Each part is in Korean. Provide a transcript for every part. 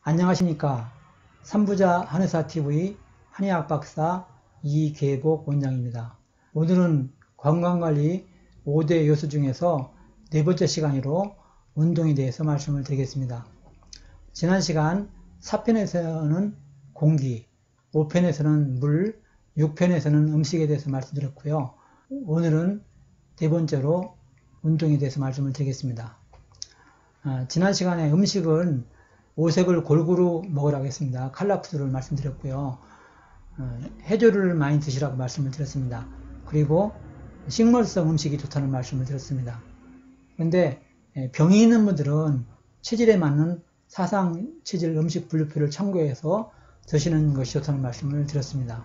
안녕하십니까. 삼부자 한의사TV 한의학박사 이계복 원장입니다. 오늘은 건강관리 5대 요소 중에서 네 번째 시간으로 운동에 대해서 말씀을 드리겠습니다. 지난 시간 4편에서는 공기, 5편에서는 물, 6편에서는 음식에 대해서 말씀드렸고요. 오늘은 네 번째로 운동에 대해서 말씀을 드리겠습니다. 지난 시간에 음식은 오색을 골고루 먹으라고 했습니다. 칼라푸드를 말씀드렸고요. 해조류를 많이 드시라고 말씀을 드렸습니다. 그리고 식물성 음식이 좋다는 말씀을 드렸습니다. 그런데 병이 있는 분들은 체질에 맞는 사상 체질 음식 분류표를 참고해서 드시는 것이 좋다는 말씀을 드렸습니다.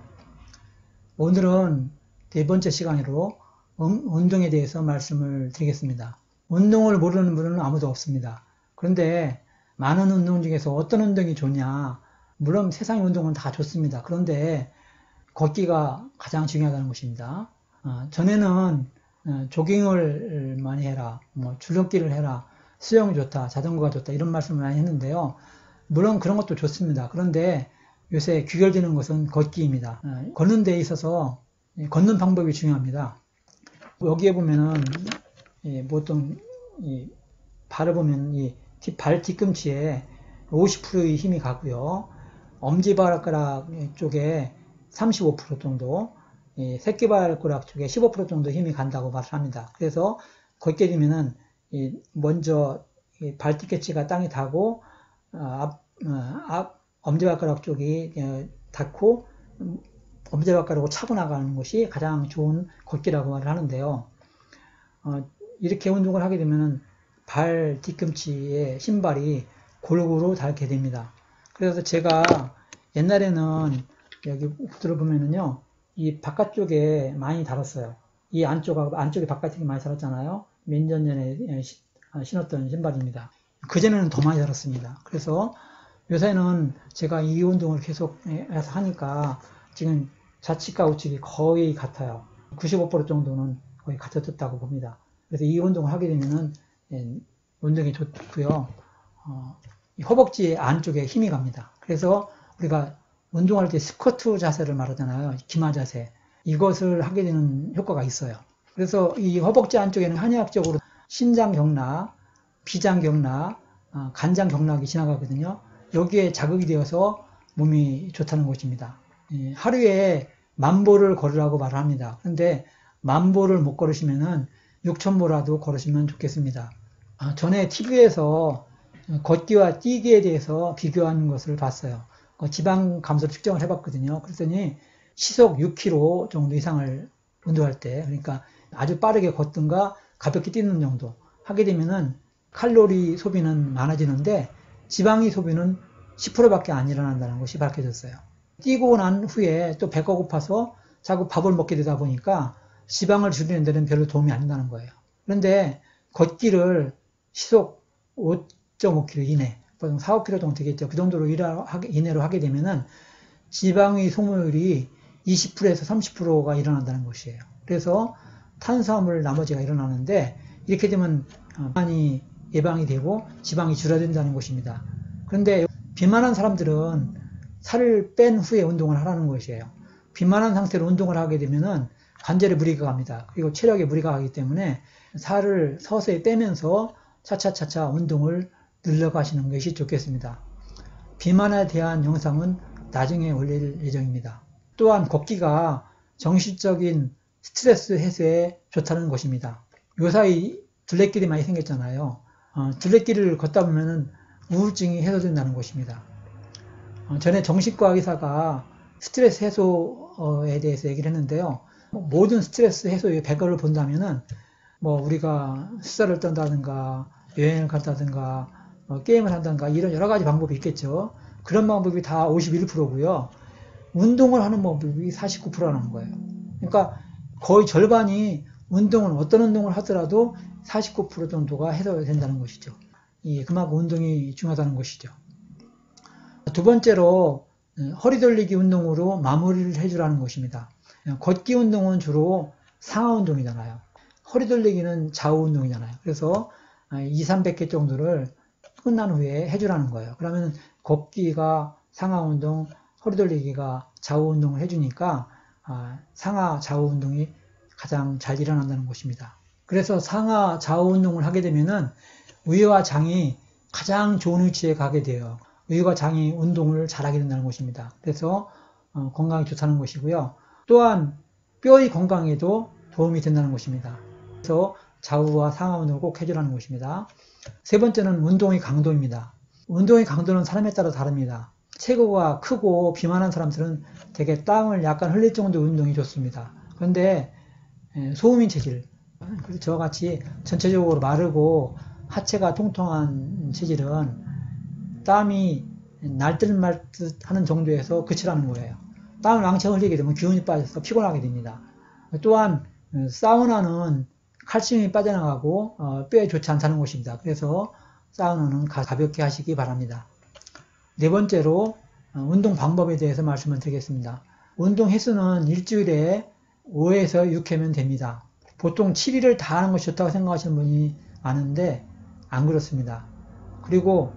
오늘은 네 번째 시간으로 운동에 대해서 말씀을 드리겠습니다. 운동을 모르는 분은 아무도 없습니다. 그런데 많은 운동 중에서 어떤 운동이 좋냐? 물론 세상의 운동은 다 좋습니다. 그런데 걷기가 가장 중요하다는 것입니다. 전에는 조깅을 많이 해라, 줄넘기를 해라, 수영이 좋다, 자전거가 좋다 이런 말씀을 많이 했는데요. 물론 그런 것도 좋습니다. 그런데 요새 귀결되는 것은 걷기입니다. 걷는 데 있어서 걷는 방법이 중요합니다. 여기에 보면은 보통 발을 보면 발 뒤꿈치에 50%의 힘이 가고요. 엄지발가락 쪽에 35% 정도, 새끼발가락 쪽에 15% 정도 힘이 간다고 말합니다. 그래서 걷게 되면은 먼저 발 뒤꿈치가 땅에 닿고 엄지발가락 쪽이 닿고 엄지발가락으로 차고 나가는 것이 가장 좋은 걷기라고 말을 하는데요. 이렇게 운동을 하게 되면은 발 뒤꿈치에 신발이 골고루 닳게 됩니다. 그래서 제가 옛날에는 여기 구두를 보면은요, 이 바깥쪽에 많이 달았어요. 이 안쪽에 바깥쪽에 많이 달았잖아요. 몇 년 전에 신었던 신발입니다. 그전에는 더 많이 달았습니다. 그래서 요새는 제가 이 운동을 계속 해서 하니까 지금 좌측과 우측이 거의 같아요. 95% 정도는 거의 같아졌다고 봅니다. 그래서 이 운동을 하게 되면은 운동이 좋고요. 허벅지 안쪽에 힘이 갑니다. 그래서 우리가 운동할 때 스쿼트 자세를 말하잖아요. 기마 자세. 이것을 하게 되는 효과가 있어요. 그래서 이 허벅지 안쪽에는 한의학적으로 신장경락, 비장경락, 간장경락이 지나가거든요. 여기에 자극이 되어서 몸이 좋다는 것입니다. 하루에 10,000보를 걸으라고 말을 합니다. 그런데 10,000보를 못 걸으시면은 6,000보라도 걸으시면 좋겠습니다. 전에 TV에서 걷기와 뛰기에 대해서 비교하는 것을 봤어요. 지방 감소를 측정을 해봤거든요. 그랬더니 시속 6km 정도 이상을 운동할 때, 그러니까 아주 빠르게 걷든가 가볍게 뛰는 정도 하게 되면은 칼로리 소비는 많아지는데 지방의 소비는 10%밖에 안 일어난다는 것이 밝혀졌어요. 뛰고 난 후에 또 배가 고파서 자꾸 밥을 먹게 되다 보니까 지방을 줄이는 데는 별로 도움이 안 된다는 거예요. 그런데 걷기를 시속 5.5km 이내, 보통 4, 5km 정도 되겠죠. 그 정도로 이내로 하게 되면은 지방의 소모율이 20%에서 30%가 일어난다는 것이에요. 그래서 탄수화물 나머지가 일어나는데 이렇게 되면 비만이 예방이 되고 지방이 줄어든다는 것입니다. 그런데 비만한 사람들은 살을 뺀 후에 운동을 하라는 것이에요. 비만한 상태로 운동을 하게 되면은 관절에 무리가 갑니다. 그리고 체력에 무리가 가기 때문에 살을 서서히 빼면서 차차차차 운동을 늘려가시는 것이 좋겠습니다. 비만에 대한 영상은 나중에 올릴 예정입니다. 또한 걷기가 정신적인 스트레스 해소에 좋다는 것입니다. 요사이 둘레길이 많이 생겼잖아요. 둘레길을 걷다 보면은 우울증이 해소된다는 것입니다. 전에 정신과 의사가 스트레스 해소에 대해서 얘기를 했는데요. 모든 스트레스 해소의 백과를 본다면은 우리가 수다를 떤다든가 여행을 간다든가 게임을 한다든가 이런 여러 가지 방법이 있겠죠. 그런 방법이 다 51%고요. 운동을 하는 방법이 49%라는 거예요. 그러니까 거의 절반이 어떤 운동을 하더라도 49% 정도가 해소된다는 것이죠. 그만큼 운동이 중요하다는 것이죠. 두 번째로 허리 돌리기 운동으로 마무리를 해주라는 것입니다. 걷기 운동은 주로 상하 운동이잖아요. 허리 돌리기는 좌우 운동이잖아요. 그래서 200~300개 정도를 끝난 후에 해주라는 거예요. 그러면 걷기가 상하 운동, 허리 돌리기가 좌우 운동을 해주니까 상하 좌우 운동이 가장 잘 일어난다는 것입니다. 그래서 상하 좌우 운동을 하게 되면은 위와 장이 가장 좋은 위치에 가게 돼요. 위와 장이 운동을 잘하게 된다는 것입니다. 그래서 건강이 좋다는 것이고요. 또한 뼈의 건강에도 도움이 된다는 것입니다. 그래서 좌우와 상하 운동을 꼭 해주라는 것입니다. 세 번째는 운동의 강도입니다. 운동의 강도는 사람에 따라 다릅니다. 체구가 크고 비만한 사람들은 되게 땀을 약간 흘릴 정도의 운동이 좋습니다. 그런데 소음인 체질, 저와 같이 전체적으로 마르고 하체가 통통한 체질은 땀이 날듯 말듯 하는 정도에서 그치라는 거예요. 땀을 왕창 흘리게 되면 기운이 빠져서 피곤하게 됩니다. 또한 사우나는 칼슘이 빠져나가고 뼈에 좋지 않다는 것입니다. 그래서 사우나는 가볍게 하시기 바랍니다. 네 번째로 운동 방법에 대해서 말씀을 드리겠습니다. 운동 횟수는 일주일에 5에서 6회면 됩니다. 보통 7일을 다 하는 것이 좋다고 생각하시는 분이 많은데 안 그렇습니다. 그리고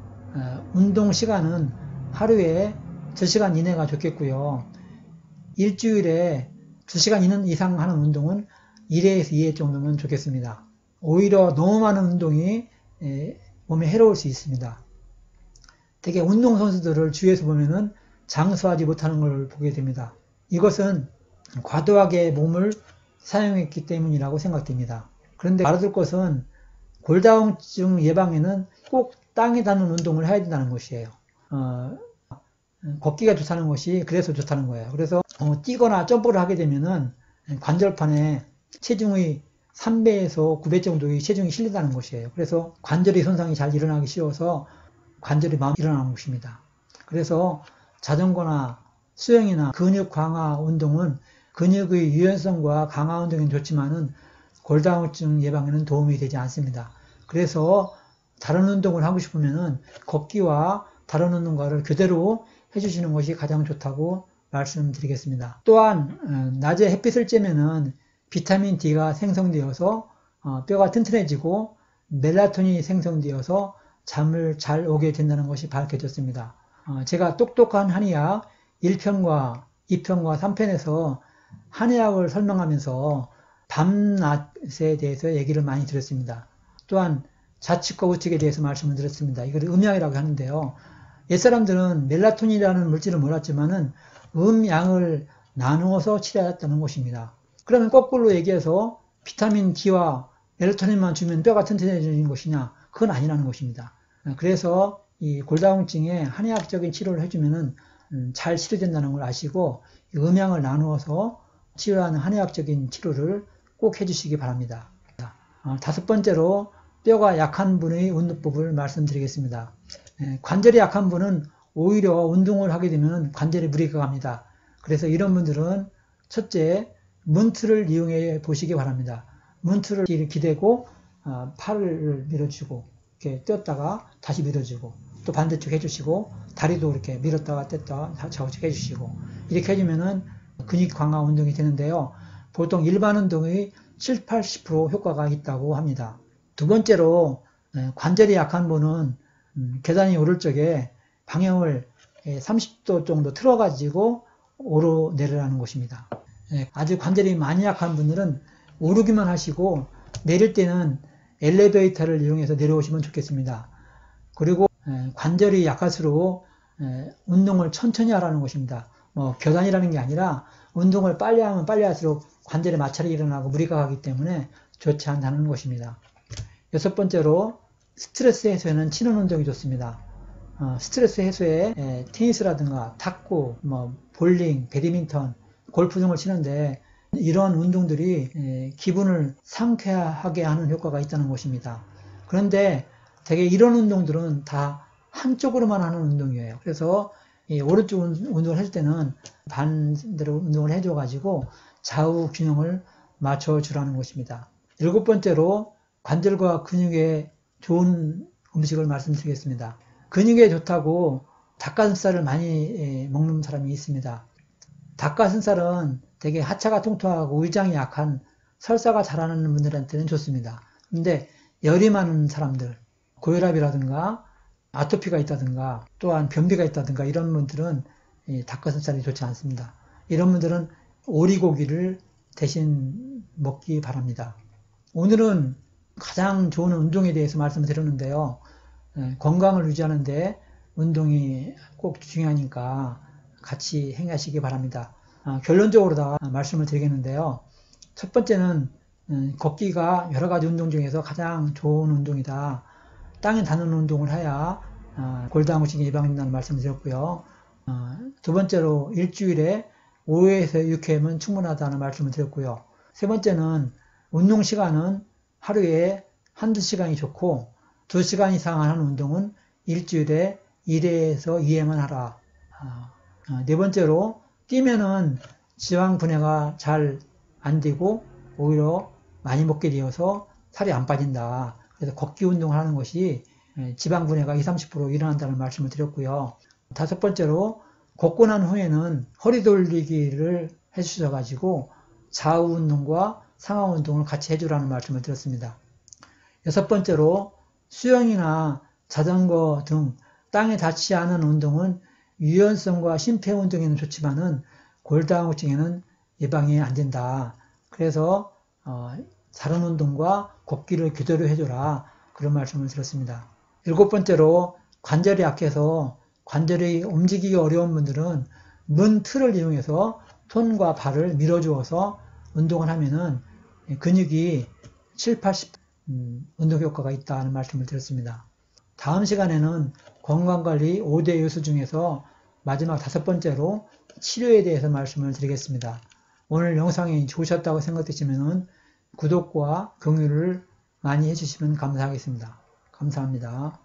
운동 시간은 하루에 2시간 이내가 좋겠고요. 일주일에 2시간 이상 하는 운동은 1회에서 2회 정도면 좋겠습니다. 오히려 너무 많은 운동이 몸에 해로울 수 있습니다. 되게 운동선수들을 주위에서 보면은 장수하지 못하는 걸 보게 됩니다. 이것은 과도하게 몸을 사용했기 때문이라고 생각됩니다. 그런데 알아둘 것은 골다공증 예방에는 꼭 땅에 닿는 운동을 해야 된다는 것이에요. 걷기가 좋다는 것이 그래서 좋다는 거예요. 그래서 뛰거나 점프를 하게 되면은 관절판에 체중의 3배에서 9배 정도의 체중이 실린다는 것이에요. 그래서 관절의 손상이 잘 일어나기 쉬워서 관절이 마음 일어나는 것입니다. 그래서 자전거나 수영이나 근육 강화 운동은 근육의 유연성과 강화 운동에는 좋지만은 골다공증 예방에는 도움이 되지 않습니다. 그래서 다른 운동을 하고 싶으면은 걷기와 다른 운동과를 교대로 해주시는 것이 가장 좋다고 말씀드리겠습니다. 또한 낮에 햇빛을 쬐면은 비타민 D가 생성되어서 뼈가 튼튼해지고 멜라토닌이 생성되어서 잠을 잘 오게 된다는 것이 밝혀졌습니다. 제가 똑똑한 한의학 1편과 2편과 3편에서 한의학을 설명하면서 밤낮에 대해서 얘기를 많이 드렸습니다. 또한 좌측과 우측에 대해서 말씀을 드렸습니다. 이걸 음양이라고 하는데요. 옛사람들은 멜라토닌이라는 물질을 몰랐지만은 음양을 나누어서 치료했다는 것입니다. 그러면 거꾸로 얘기해서 비타민 D와 멜라토닌만 주면 뼈가 튼튼해지는 것이냐? 그건 아니라는 것입니다. 그래서 이 골다공증에 한의학적인 치료를 해주면은 잘 치료된다는 걸 아시고 음양을 나누어서 치료하는 한의학적인 치료를 꼭 해주시기 바랍니다. 다섯 번째로 뼈가 약한 분의 운동법을 말씀드리겠습니다. 관절이 약한 분은 오히려 운동을 하게 되면 관절에 무리가 갑니다. 그래서 이런 분들은 첫째 문틀을 이용해 보시기 바랍니다. 문틀을 기대고 팔을 밀어주고 이렇게 떴다가 다시 밀어주고 또 반대쪽 해주시고 다리도 이렇게 밀었다가 뗐다가 좌우측 해주시고 이렇게 해주면은 근육 강화 운동이 되는데요. 보통 일반 운동의 7~80% 효과가 있다고 합니다. 두 번째로 관절이 약한 분은 계단이 오를 적에 방향을 30도 정도 틀어가지고 오르내리라는 것입니다. 아주 관절이 많이 약한 분들은 오르기만 하시고 내릴 때는 엘리베이터를 이용해서 내려오시면 좋겠습니다. 그리고 관절이 약할수록 운동을 천천히 하라는 것입니다. 겨단이라는 게 아니라 운동을 빨리 하면 빨리 할수록 관절에 마찰이 일어나고 무리가 가기 때문에 좋지 않다는 것입니다. 여섯 번째로 스트레스 해소에는 치는 운동이 좋습니다. 스트레스 해소에 테니스라든가 탁구, 볼링, 배드민턴, 골프 등을 치는데 이러한 운동들이 기분을 상쾌하게 하는 효과가 있다는 것입니다. 그런데 되게 이런 운동들은 다 한쪽으로만 하는 운동이에요. 그래서 이 오른쪽 운동을 할 때는 반대로 운동을 해줘가지고 좌우 균형을 맞춰주라는 것입니다. 일곱 번째로 관절과 근육에 좋은 음식을 말씀드리겠습니다. 근육에 좋다고 닭가슴살을 많이 먹는 사람이 있습니다. 닭가슴살은 되게 하체가 통통하고 위장이 약한 설사가 잘하는 분들한테는 좋습니다. 근데 열이 많은 사람들, 고혈압이라든가 아토피가 있다든가 또한 변비가 있다든가 이런 분들은 이 닭가슴살이 좋지 않습니다. 이런 분들은 오리고기를 대신 먹기 바랍니다. 오늘은 가장 좋은 운동에 대해서 말씀을 드렸는데요. 건강을 유지하는데 운동이 꼭 중요하니까 같이 행하시기 바랍니다. 결론적으로 다 말씀을 드리겠는데요. 첫 번째는 걷기가 여러 가지 운동 중에서 가장 좋은 운동이다. 땅에 닿는 운동을 해야 골다공증 예방된다는 말씀을 드렸고요. 두 번째로 일주일에 5회에서 6회면 충분하다는 말씀을 드렸고요. 세 번째는 운동 시간은 하루에 한두 시간이 좋고 2시간 이상 하는 운동은 일주일에 1회에서 2회만 하라. 네 번째로 뛰면은 지방 분해가 잘 안 되고 오히려 많이 먹게 되어서 살이 안 빠진다. 그래서 걷기 운동을 하는 것이 지방 분해가 20-30% 일어난다는 말씀을 드렸고요. 다섯 번째로 걷고 난 후에는 허리 돌리기를 해주셔가지고 좌우 운동과 상하 운동을 같이 해주라는 말씀을 드렸습니다. 여섯 번째로 수영이나 자전거 등 땅에 닿지 않은 운동은 유연성과 심폐 운동에는 좋지만은 골다공증에는 예방이 안 된다. 그래서 다른 운동과 걷기를 교대로 해줘라. 그런 말씀을 드렸습니다. 일곱 번째로 관절이 약해서 관절이 움직이기 어려운 분들은 문 틀을 이용해서 손과 발을 밀어주어서 운동을 하면은 근육이 7-80% 운동 효과가 있다는 말씀을 드렸습니다. 다음 시간에는 건강관리 5대 요소 중에서 마지막 다섯 번째로 치료에 대해서 말씀을 드리겠습니다. 오늘 영상이 좋으셨다고 생각되시면 구독과 공유를 많이 해주시면 감사하겠습니다. 감사합니다.